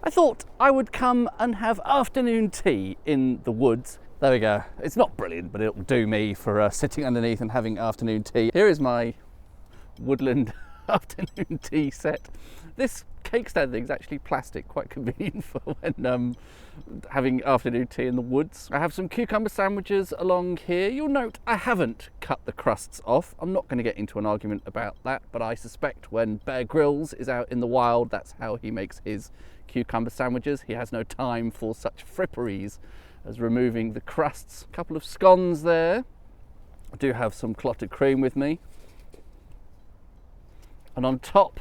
I thought I would come and have afternoon tea in the woods. There we go. It's not brilliant, but it'll do me for sitting underneath and having afternoon tea. Here is my woodland afternoon tea set. This cake stand thing is actually plastic, quite convenient for when having afternoon tea in the woods. I have some cucumber sandwiches along here. You'll note I haven't cut the crusts off. I'm not going to get into an argument about that, but I suspect when Bear Grylls is out in the wild, that's how he makes his cucumber sandwiches. He has no time for such fripperies as removing the crusts. A couple of scones there. I do have some clotted cream with me. And on top,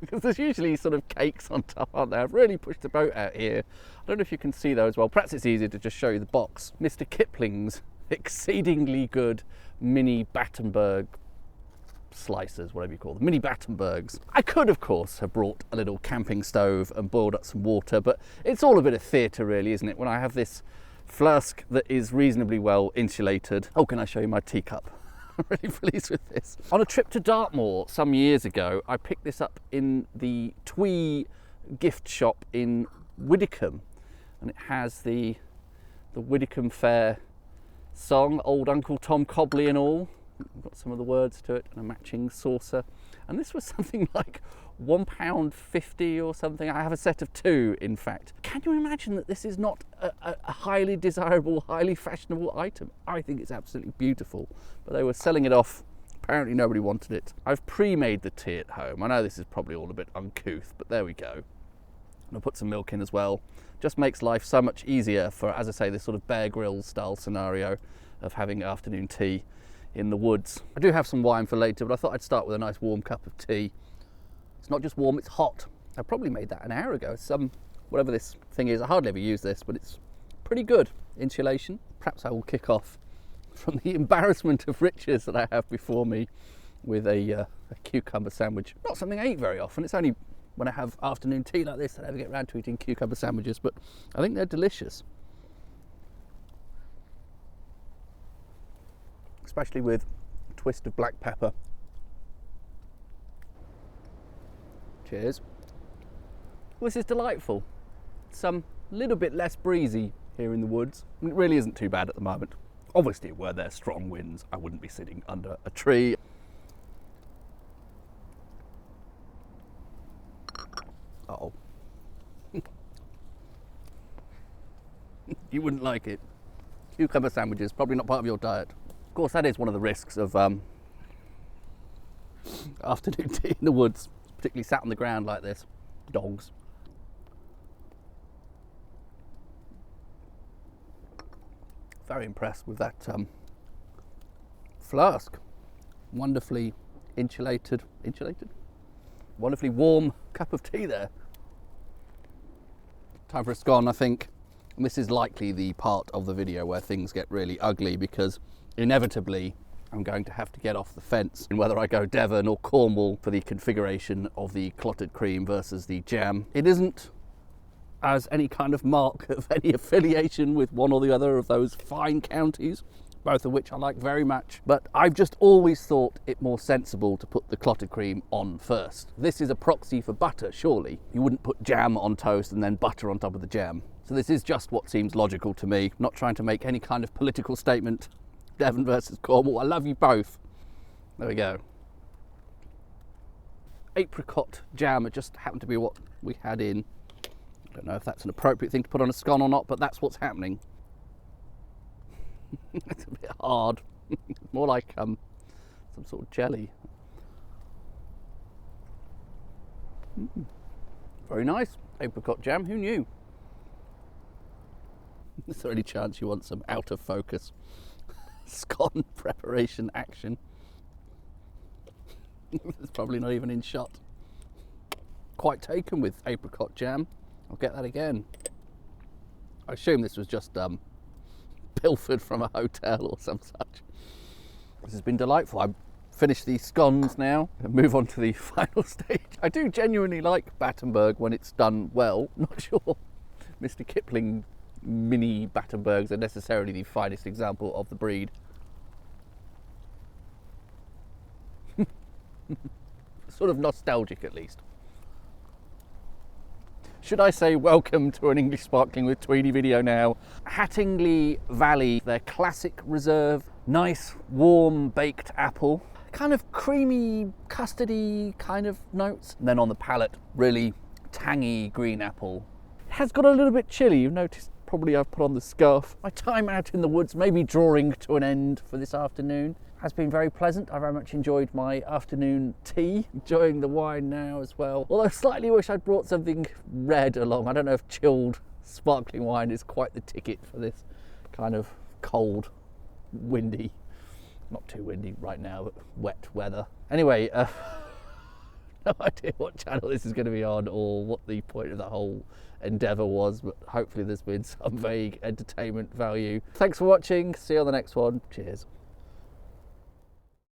because there's usually sort of cakes on top, aren't there? I've really pushed the boat out here. I don't know if you can see those well. Perhaps it's easier to just show you the box. Mr. Kipling's exceedingly good mini Battenberg slices, whatever you call them, mini Battenbergs. I could, of course, have brought a little camping stove and boiled up some water, but it's all a bit of theatre, really, isn't it? When I have this flask that is reasonably well insulated. Oh, can I show you my teacup? I'm really pleased with this. On a trip to Dartmoor some years ago, I picked this up in the Twee gift shop in Widdicombe, and it has the Widdicombe Fair song, Old Uncle Tom Cobley and all. I've got some of the words to it and a matching saucer. And this was something like £1.50 or something. I have a set of two, in fact. Can you imagine that this is not a highly desirable, highly fashionable item? I think it's absolutely beautiful, but they were selling it off. Apparently nobody wanted it. I've pre-made the tea at home. I know this is probably all a bit uncouth, but there we go. And I'll put some milk in as well. Just makes life so much easier for, as I say, this sort of Bear Grylls style scenario of having afternoon tea in the woods. I do have some wine for later, but I thought I'd start with a nice warm cup of tea. It's not just warm, it's hot. I probably made that an hour ago. Whatever this thing is, I hardly ever use this, but it's pretty good. Insulation. Perhaps I will kick off from the embarrassment of riches that I have before me with a cucumber sandwich. Not something I eat very often. It's only when I have afternoon tea like this that I ever get around to eating cucumber sandwiches, but I think they're delicious. Especially with a twist of black pepper. Cheers. Well, this is delightful. It's a little bit less breezy here in the woods. It really isn't too bad at the moment. Obviously, were there strong winds, I wouldn't be sitting under a tree. Uh-oh. You wouldn't like it. Cucumber sandwiches, probably not part of your diet. Of course, that is one of the risks of afternoon tea in the woods, particularly sat on the ground like this. Dogs. Very impressed with that flask. Wonderfully insulated? Wonderfully warm cup of tea there. Time for a scone, I think. And this is likely the part of the video where things get really ugly, because inevitably I'm going to have to get off the fence in whether I go Devon or Cornwall for the configuration of the clotted cream versus the jam. It isn't as any kind of mark of any affiliation with one or the other of those fine counties, both of which I like very much, but I've just always thought it more sensible to put the clotted cream on first. This is a proxy for butter, surely. You wouldn't put jam on toast and then butter on top of the jam. So this is just what seems logical to me, not trying to make any kind of political statement. Devon versus Cornwall, I love you both. There we go. Apricot jam, it just happened to be what we had in. I don't know if that's an appropriate thing to put on a scone or not, but that's what's happening. It's a bit hard. More like some sort of jelly. Very nice. Apricot jam, who knew? Is there any chance you want some out of focus scone preparation action? It's probably not even in shot. Quite taken with apricot jam. I'll get that again. I assume this was just pilfered from a hotel or some such. This has been delightful. I've finished these scones now and move on to the final stage. I do genuinely like Battenberg when it's done well. Not sure Mr. Kipling mini Battenbergs are necessarily the finest example of the breed. Sort of nostalgic, at least. should I say welcome to an English Sparkling with Tweedy video now. Hattingley Valley, their classic reserve, nice warm baked apple, kind of creamy custardy kind of notes. And then on the palate, really tangy green apple. It has got a little bit chilly. You've noticed probably I've put on the scarf. My time out in the woods may be drawing to an end for this afternoon. Has been very pleasant. I very much enjoyed my afternoon tea, enjoying the wine now as well. Although slightly wish I'd brought something red along. I don't know if chilled sparkling wine is quite the ticket for this kind of cold, windy, not too windy right now, but wet weather. Anyway, no idea what channel this is going to be on or what the point of the whole endeavour was, but hopefully there's been some vague entertainment value. Thanks for watching. See you on the next one. Cheers.